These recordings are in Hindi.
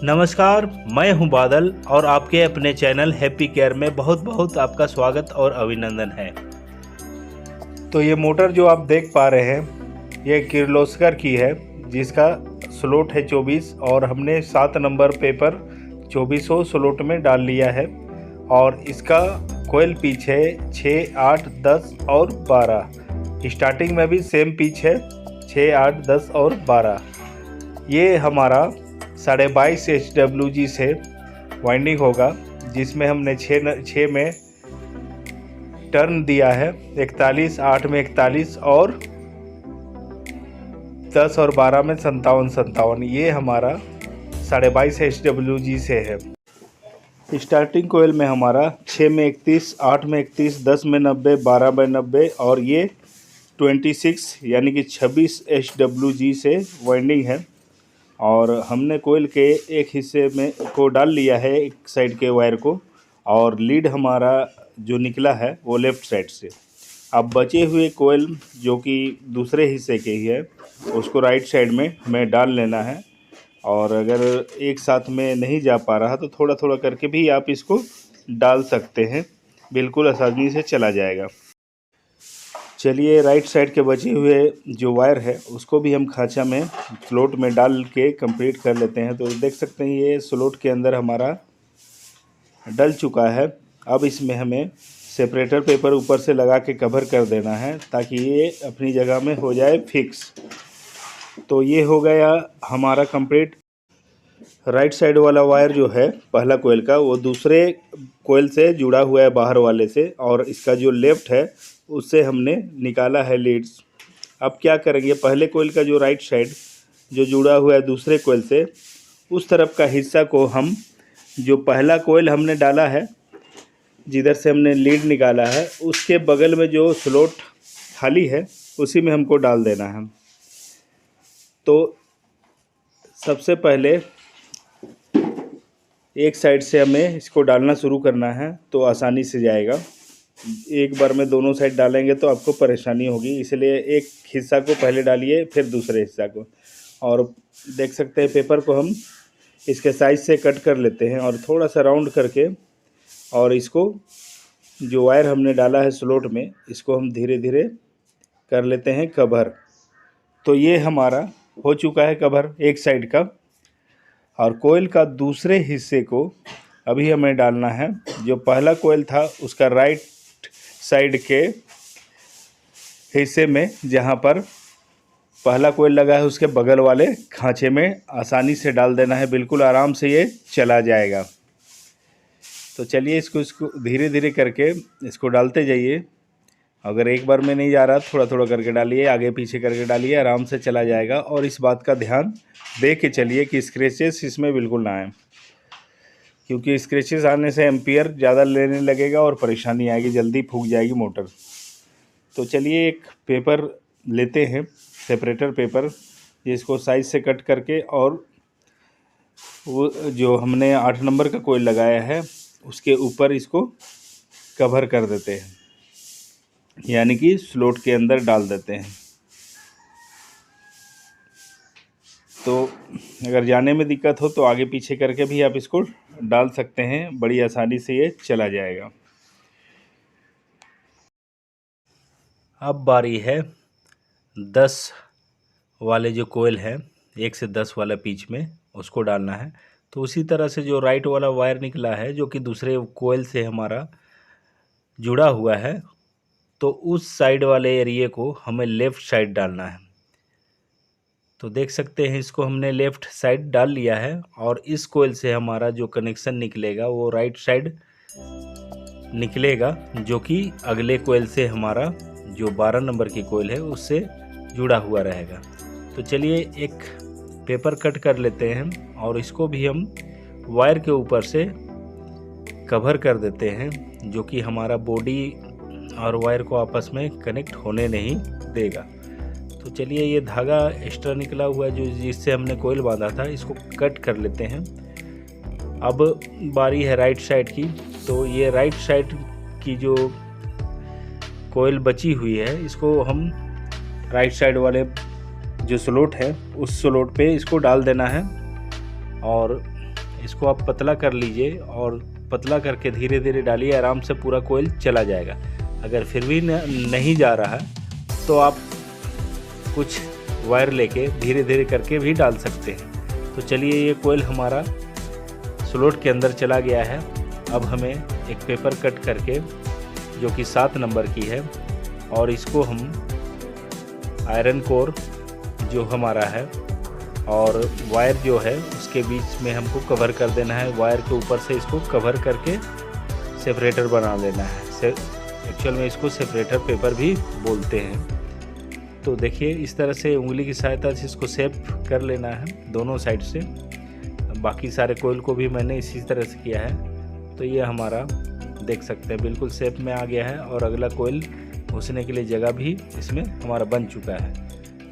नमस्कार, मैं हूं बादल और आपके अपने चैनल हैप्पी केयर में बहुत बहुत आपका स्वागत और अभिनंदन है। तो ये मोटर जो आप देख पा रहे हैं ये किर्लोस्कर की है, जिसका स्लॉट है 24 और हमने 7 नंबर पेपर 2400 स्लॉट में डाल लिया है। और इसका कोयल पिच है 6, 8, 10 और 12। स्टार्टिंग में भी सेम पिच है 6, 8, 10 और 12। ये हमारा 22.5 HWG से वाइंडिंग होगा, जिसमें हमने 6 में टर्न दिया है 41, 8 में 41 और 10 और 12 में 57। ये हमारा 22.5 HWG से है। स्टार्टिंग कोयल में हमारा 6 में 31, 8 में 31, 10 में 90, 12 में 90 और ये 26 यानी कि 26 HWG से वाइंडिंग है। और हमने कोयल के एक हिस्से में को डाल लिया है, एक साइड के वायर को, और लीड हमारा जो निकला है वो लेफ़्ट साइड से। अब बचे हुए कोयल जो कि दूसरे हिस्से के ही है उसको राइट साइड में हमें डाल लेना है। और अगर एक साथ में नहीं जा पा रहा तो थोड़ा थोड़ा करके भी आप इसको डाल सकते हैं, बिल्कुल आसानी से चला जाएगा। चलिए राइट साइड के बचे हुए जो वायर है उसको भी हम खांचा में स्लॉट में डाल के कंप्लीट कर लेते हैं। तो देख सकते हैं ये स्लॉट के अंदर हमारा डल चुका है। अब इसमें हमें सेपरेटर पेपर ऊपर से लगा के कवर कर देना है ताकि ये अपनी जगह में हो जाए फिक्स। तो ये हो गया हमारा कंप्लीट। राइट साइड वाला वायर जो है पहला कोयल का वो दूसरे कोयल से जुड़ा हुआ है बाहर वाले से, और इसका जो लेफ़्ट है उससे हमने निकाला है लीड्स। अब क्या करेंगे, पहले कोयल का जो राइट साइड जो जुड़ा हुआ है दूसरे कोयल से, उस तरफ का हिस्सा को हम जो पहला कोयल हमने डाला है जिधर से हमने लीड निकाला है उसके बगल में जो स्लॉट खाली है उसी में हमको डाल देना है। तो सबसे पहले एक साइड से हमें इसको डालना शुरू करना है तो आसानी से जाएगा। एक बार में दोनों साइड डालेंगे तो आपको परेशानी होगी, इसलिए एक हिस्सा को पहले डालिए फिर दूसरे हिस्सा को। और देख सकते हैं पेपर को हम इसके साइज से कट कर लेते हैं और थोड़ा सा राउंड करके, और इसको जो वायर हमने डाला है स्लॉट में इसको हम धीरे धीरे कर लेते हैं कवर। तो ये हमारा हो चुका है कवर एक साइड का। और कोयल का दूसरे हिस्से को अभी हमें डालना है। जो पहला कोयल था उसका राइट साइड के हिस्से में जहाँ पर पहला कोयल लगा है उसके बगल वाले खांचे में आसानी से डाल देना है, बिल्कुल आराम से ये चला जाएगा। तो चलिए इसको धीरे धीरे करके इसको डालते जाइए। अगर एक बार में नहीं जा रहा थोड़ा थोड़ा करके डालिए, आगे पीछे करके डालिए, आराम से चला जाएगा। और इस बात का ध्यान दे के चलिए कि स्क्रैचेस इसमें बिल्कुल ना आए, क्योंकि स्क्रैचेस आने से एम्पियर ज़्यादा लेने लगेगा और परेशानी आएगी, जल्दी फूक जाएगी मोटर। तो चलिए एक पेपर लेते हैं, सेपरेटर पेपर, जिसको साइज से कट करके और वो जो हमने 8 नंबर का कोयल लगाया है उसके ऊपर इसको कवर कर देते हैं, यानी कि स्लॉट के अंदर डाल देते हैं। तो अगर जाने में दिक्कत हो तो आगे पीछे करके भी आप इसको डाल सकते हैं, बड़ी आसानी से ये चला जाएगा। अब बारी है 10 वाले जो कोयल है, 1 से 10 वाला पिच में उसको डालना है। तो उसी तरह से जो राइट वाला वायर निकला है जो कि दूसरे कोयल से हमारा जुड़ा हुआ है, तो उस साइड वाले एरिए को हमें लेफ़्ट साइड डालना है। तो देख सकते हैं इसको हमने लेफ़्ट साइड डाल लिया है। और इस कोयल से हमारा जो कनेक्शन निकलेगा वो राइट साइड निकलेगा, जो कि अगले कोयल से हमारा जो 12 नंबर की कोयल है उससे जुड़ा हुआ रहेगा। तो चलिए एक पेपर कट कर लेते हैं और इसको भी हम वायर के ऊपर से कवर कर देते हैं, जो कि हमारा बॉडी और वायर को आपस में कनेक्ट होने नहीं देगा। तो चलिए ये धागा एक्स्ट्रा निकला हुआ है जो जिससे हमने कोयल बांधा था, इसको कट कर लेते हैं। अब बारी है राइट साइड की। तो ये राइट साइड की जो कोयल बची हुई है इसको हम राइट साइड वाले जो स्लॉट है उस स्लॉट पे इसको डाल देना है। और इसको आप पतला कर लीजिए और पतला करके धीरे धीरे डालिए, आराम से पूरा कोयल चला जाएगा। अगर फिर भी नहीं जा रहा तो आप कुछ वायर लेके धीरे धीरे करके भी डाल सकते हैं। तो चलिए, ये कोयल हमारा स्लॉट के अंदर चला गया है। अब हमें एक पेपर कट करके, जो कि 7 नंबर की है, और इसको हम आयरन कोर जो हमारा है और वायर जो है उसके बीच में हमको कवर कर देना है। वायर के ऊपर से इसको कवर करके सेपरेटर बना लेना है। एक्चुअल में इसको सेपरेटर पेपर भी बोलते हैं। तो देखिए, इस तरह से उंगली की सहायता से इसको सेप कर लेना है दोनों साइड से। बाकी सारे कोयल को भी मैंने इसी तरह से किया है। तो ये हमारा देख सकते हैं बिल्कुल शेप में आ गया है, और अगला कोयल घुसने के लिए जगह भी इसमें हमारा बन चुका है।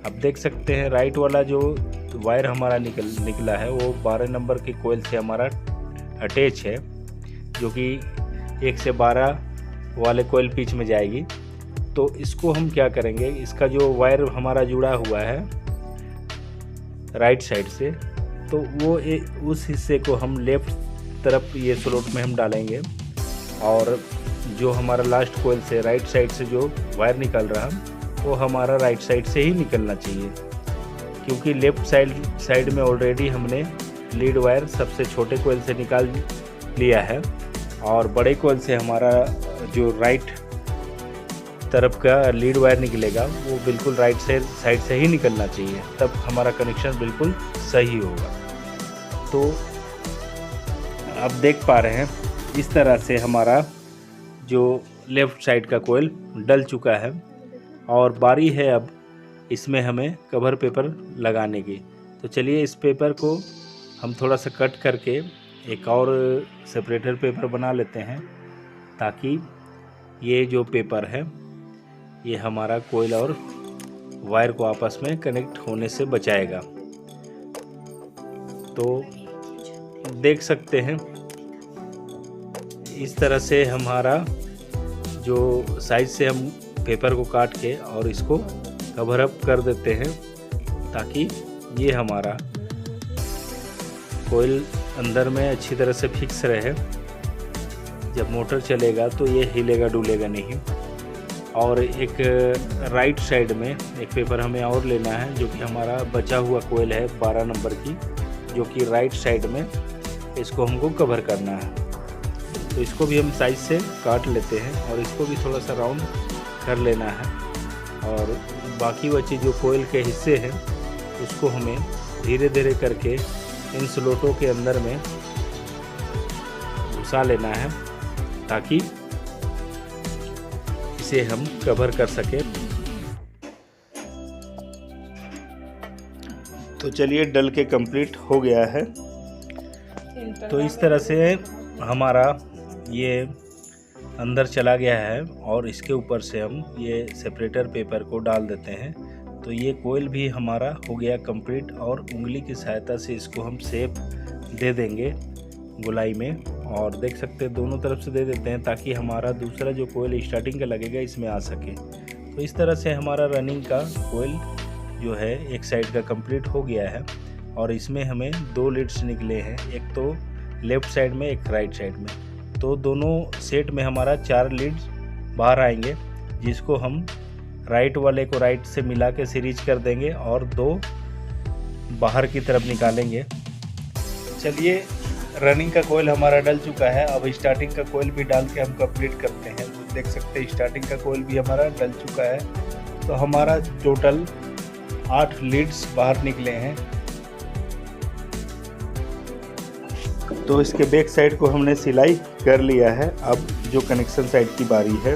अब देख सकते हैं राइट वाला जो वायर हमारा निकला है वो 12 नंबर के कोयल से हमारा अटैच है, जो कि 1 से 12 वाले कोयल पिच में जाएगी। तो इसको हम क्या करेंगे, इसका जो वायर हमारा जुड़ा हुआ है राइट साइड से, तो वो उस हिस्से को हम लेफ्ट तरफ ये स्लॉट में हम डालेंगे, और जो हमारा लास्ट कोयल से राइट साइड से जो वायर निकल रहा वो हमारा राइट साइड से ही निकलना चाहिए, क्योंकि लेफ्ट साइड में ऑलरेडी हमने लीड वायर सबसे छोटे कोयल से निकाल लिया है, और बड़े कोयल से हमारा जो राइट तरफ का लीड वायर निकलेगा वो बिल्कुल राइट साइड से ही निकलना चाहिए, तब हमारा कनेक्शन बिल्कुल सही होगा। तो आप देख पा रहे हैं इस तरह से हमारा जो लेफ़्ट साइड का कोयल डल चुका है, और बारी है अब इसमें हमें कवर पेपर लगाने की। तो चलिए, इस पेपर को हम थोड़ा सा कट करके एक और सेपरेटर पेपर बना लेते हैं, ताकि ये जो पेपर है ये हमारा कोयल और वायर को आपस में कनेक्ट होने से बचाएगा। तो देख सकते हैं इस तरह से हमारा जो साइज से हम पेपर को काट के और इसको कवर अप कर देते हैं, ताकि ये हमारा कोयल अंदर में अच्छी तरह से फिक्स रहे। जब मोटर चलेगा तो ये हिलेगा डुलेगा नहीं। और एक राइट साइड में एक पेपर हमें और लेना है, जो कि हमारा बचा हुआ कोयल है 12 नंबर की, जो कि राइट साइड में इसको हमको कवर करना है। तो इसको भी हम साइज से काट लेते हैं और इसको भी थोड़ा सा राउंड कर लेना है, और बाकी बचे जो कोयल के हिस्से हैं उसको हमें धीरे धीरे करके इन स्लॉटों के अंदर में घुसा लेना है, ताकि इसे हम कवर कर सके। तो चलिए, डल के कंप्लीट हो गया है। तो इस तरह से हमारा ये अंदर चला गया है, और इसके ऊपर से हम ये सेपरेटर पेपर को डाल देते हैं। तो ये कोयल भी हमारा हो गया कंप्लीट, और उंगली की सहायता से इसको हम शेप दे देंगे गोलाई में, और देख सकते हैं दोनों तरफ से दे देते हैं, ताकि हमारा दूसरा जो कोयल स्टार्टिंग का लगेगा इसमें आ सके। तो इस तरह से हमारा रनिंग का कोयल जो है एक साइड का कंप्लीट हो गया है, और इसमें हमें 2 लीड्स निकले हैं, एक तो लेफ़्ट साइड में एक राइट साइड में। तो दोनों सेट में हमारा 4 लीड्स बाहर आएंगे, जिसको हम राइट वाले को राइट से मिला के सीरीज कर देंगे और 2 बाहर की तरफ निकालेंगे। चलिए, रनिंग का कोयल हमारा डल चुका है। अब स्टार्टिंग का कोयल भी डाल के हम कंप्लीट करते हैं। तो देख सकते हैं स्टार्टिंग का कोयल भी हमारा डल चुका है। तो हमारा टोटल 8 लीड्स बाहर निकले हैं। तो इसके बैक साइड को हमने सिलाई कर लिया है। अब जो कनेक्शन साइड की बारी है,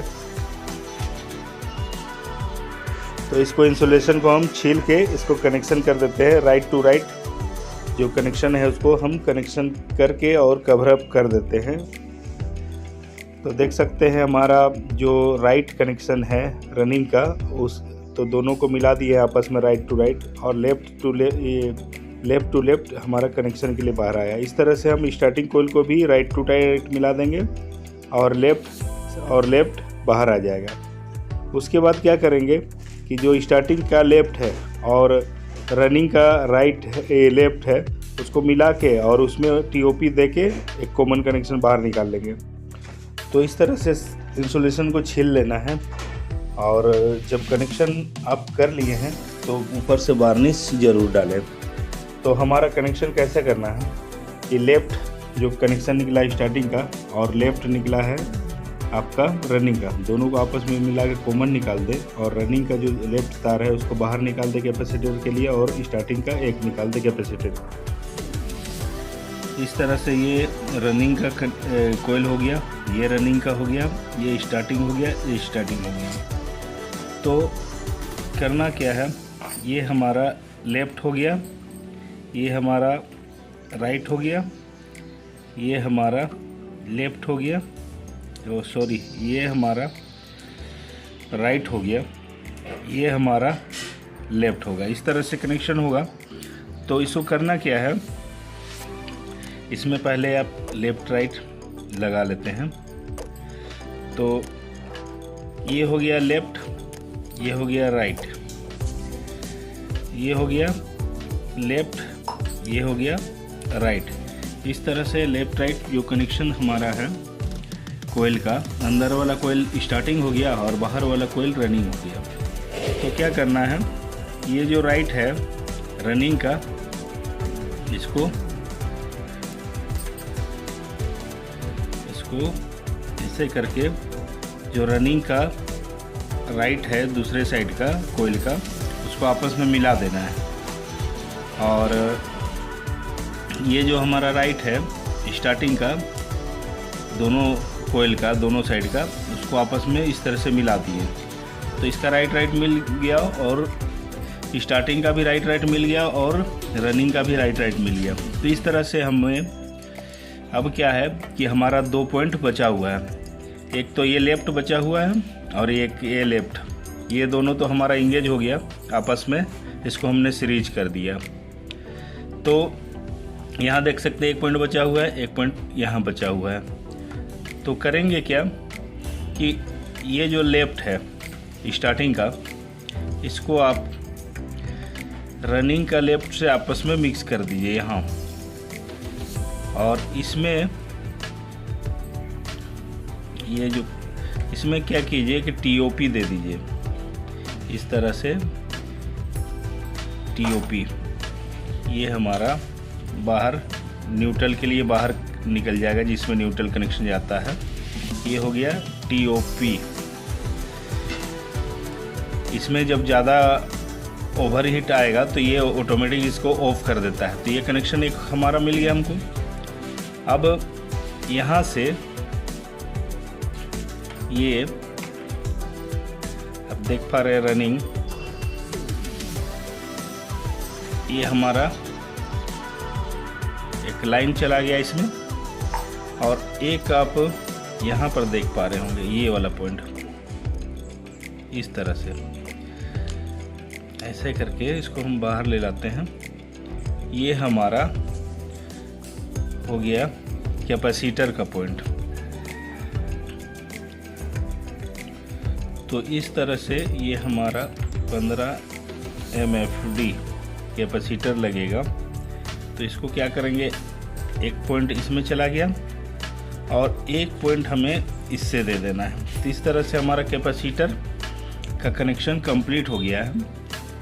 तो इसको इंसुलेशन को हम छील के इसको कनेक्शन कर देते हैं। राइट टू राइट जो कनेक्शन है उसको हम कनेक्शन करके और कवर अप कर देते हैं। तो देख सकते हैं हमारा जो राइट कनेक्शन है रनिंग का, उस तो दोनों को मिला दिए आपस में राइट टू राइट, और लेफ़्ट टू लेफ़्ट हमारा कनेक्शन के लिए बाहर आया। इस तरह से हम स्टार्टिंग कोयल को भी राइट टू राइट मिला देंगे और लेफ़्ट बाहर आ जाएगा। उसके बाद क्या करेंगे कि जो स्टार्टिंग का लेफ़्ट है और रनिंग का राइट है लेफ़्ट है, उसको मिला के और उसमें TOP दे के एक कॉमन कनेक्शन बाहर निकाल लेंगे। तो इस तरह से इंसुलेशन को छील लेना है। और जब कनेक्शन आप कर लिए हैं तो ऊपर से वार्निश ज़रूर डालें। तो हमारा कनेक्शन कैसे करना है, ये लेफ़्ट जो कनेक्शन निकला है स्टार्टिंग का और लेफ़्ट निकला है आपका रनिंग का, दोनों को आपस में मिला के कॉमन निकाल दे और रनिंग का जो लेफ़्ट तार है उसको बाहर निकाल दे कैपेसिटर के लिए और स्टार्टिंग का एक निकाल दे कैपेसिटर। इस तरह से ये रनिंग का कोयल हो गया, ये रनिंग का हो गया, ये स्टार्टिंग हो गया, ये स्टार्टिंग हो गया। तो करना क्या है, ये हमारा लेफ़्ट हो गया, ये हमारा राइट हो गया, ये हमारा लेफ़्ट हो गया, सॉरी ये हमारा राइट हो गया, ये हमारा लेफ़्ट होगा। इस तरह से कनेक्शन होगा। तो इसको करना क्या है, इसमें पहले आप लेफ़्ट राइट लगा लेते हैं। तो ये हो गया लेफ़्ट, ये हो गया राइट, ये हो गया लेफ़्ट, ये हो गया राइट। इस तरह से लेफ़्ट राइट जो कनेक्शन हमारा है कोयल का, अंदर वाला कोयल स्टार्टिंग हो गया और बाहर वाला कोयल रनिंग हो गया। तो क्या करना है, ये जो राइट है रनिंग का, इसको ऐसे करके जो रनिंग का राइट है दूसरे साइड का कोयल का, उसको आपस में मिला देना है। और ये जो हमारा राइट है स्टार्टिंग का, दोनों कोयल का दोनों साइड का, उसको आपस में इस तरह से मिला दिए। तो इसका राइट मिल गया और स्टार्टिंग का भी राइट मिल गया और रनिंग का भी राइट मिल गया। तो इस तरह से हमें अब क्या है कि हमारा 2 पॉइंट बचा हुआ है, एक तो ये लेफ़्ट बचा हुआ है और एक ये लेफ़्ट, ये दोनों तो हमारा इंगेज हो गया आपस में, इसको हमने सीरीज कर दिया। तो यहाँ देख सकते हैं 1 पॉइंट बचा हुआ है, 1 पॉइंट यहाँ बचा हुआ है। तो करेंगे क्या कि ये जो लेफ़्ट है स्टार्टिंग का, इसको आप रनिंग का लेफ़्ट से आपस में मिक्स कर दीजिए यहाँ, और इसमें ये जो इसमें क्या कीजिए कि TOP दे दीजिए इस तरह से। TOP ये हमारा बाहर न्यूट्रल के लिए बाहर निकल जाएगा, जिसमें न्यूट्रल कनेक्शन जाता है। ये हो गया TOP। इसमें जब ज़्यादा ओवर हीट आएगा तो ये ऑटोमेटिक इसको ऑफ कर देता है। तो ये कनेक्शन एक हमारा मिल गया हमको। अब यहाँ से ये अब देख पा रहे रनिंग, ये हमारा एक लाइन चला गया इसमें, और एक आप यहाँ पर देख पा रहे होंगे ये वाला पॉइंट, इस तरह से ऐसे करके इसको हम बाहर ले लाते हैं। ये हमारा हो गया कैपेसिटर का पॉइंट। तो इस तरह से ये हमारा 15 MFD कैपेसिटर लगेगा। तो इसको क्या करेंगे, एक पॉइंट इसमें चला गया और एक पॉइंट हमें इससे दे देना है। तो इस तरह से हमारा कैपेसिटर का कनेक्शन कंप्लीट हो गया है।